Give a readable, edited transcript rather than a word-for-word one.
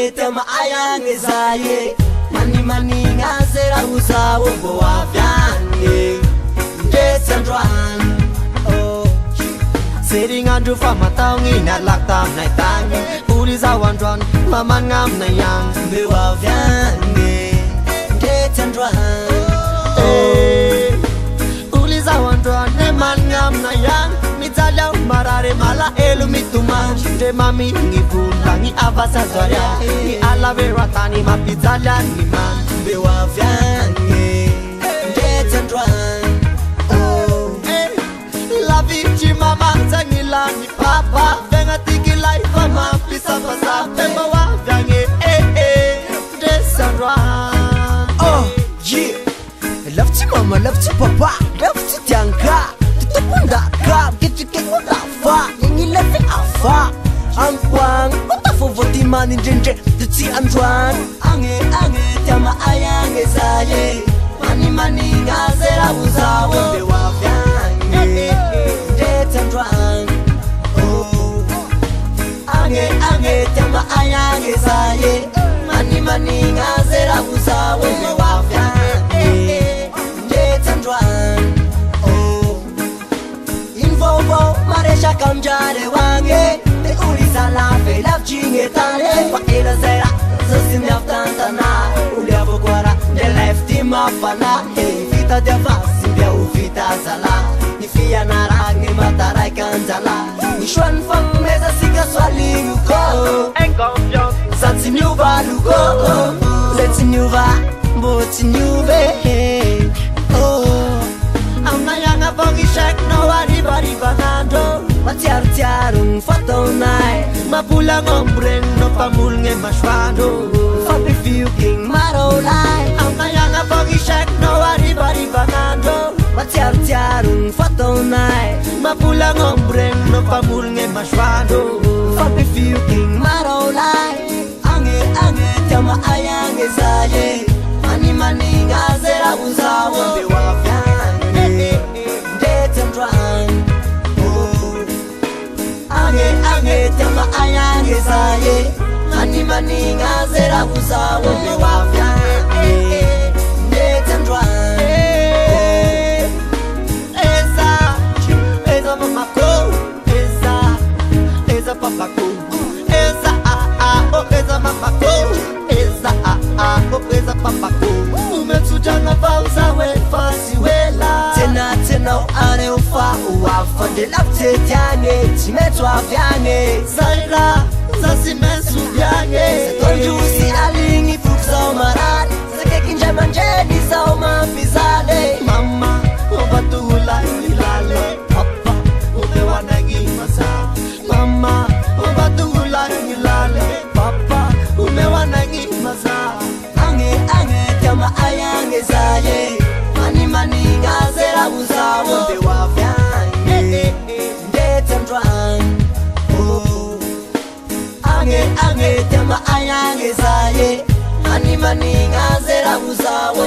ange tema ayange zaye mani mani ngazera usawo boa vyange desandran oh sering andu fama taungi na laktam nai tangi uliza wandran maman ngam na yang bewa vyange desandran uliza wandran man ngam na yang mitala marare mala elu mituman de mami ngibu langi avasa zoria ni ala veratani mapitala ni man bewa vyange detendran oh la vici mama zangila ni papa venga tiki life ma pisa pasa bewa vyange detendran oh yeah love to mama love to papa love to tianga Tupunda kap, get you get what the fuck. Yangi left it afa. I'm quang, what the fuck for the man in ginger? The tea and run. Ange, tama ayange zaye. Mani mani ngazera uzawo. Bewa vyange, det and run. Oh, ange, tama ayange zaye. Mani mani ngazera uzawo. Bewa vyange, det and run. Maresha kamjare wange te ulisa la fe la chinge tale pa era zera zasim yaftantana ulia bokwara de lefti mafana e vita de vasi bia u vita sala ni fia narange matarai kanjala ni shwan fang meza sika swalingu ko en confiance zatsi nyuva luko let's nyuva boti nyuve oh amna yanga bongi shak no bari banando Matiar-tiarung fato nai Mapulang ombreng no pamul nge maswado Fabi fiu king marolai Ang kayang abang ishak no bari banando Matiar-tiarung fato nai Mapulang ombreng no pamul nge maswado Fabi fiu king marolai Ange tiama ayange zaye Mani mani ngazera uzawo Bewa vyange Detendran Ange tema ayange zaye Mani mani ngazera uzawo Bewa vyange Detendran Eza mamako Eza papako Eza eza mamako Eza eza papako Umetujanga vauza wefasi wela Tena are ufa uwafa de lapte tiange Chimetwa vyange Zaira zasimesu vyange Setonjusi alingi fuksa umarani Seke kinja manjedi sa umafizale Mama obatula ilale Papa umewanagi masa Mama obatula ilale Papa umewanagi masa Ange tiama ayange zaye Mani mani ngazera uzawo Bewa vyange Detendran oh Ange tiama ayange zaye Mani mani ngazera uzawo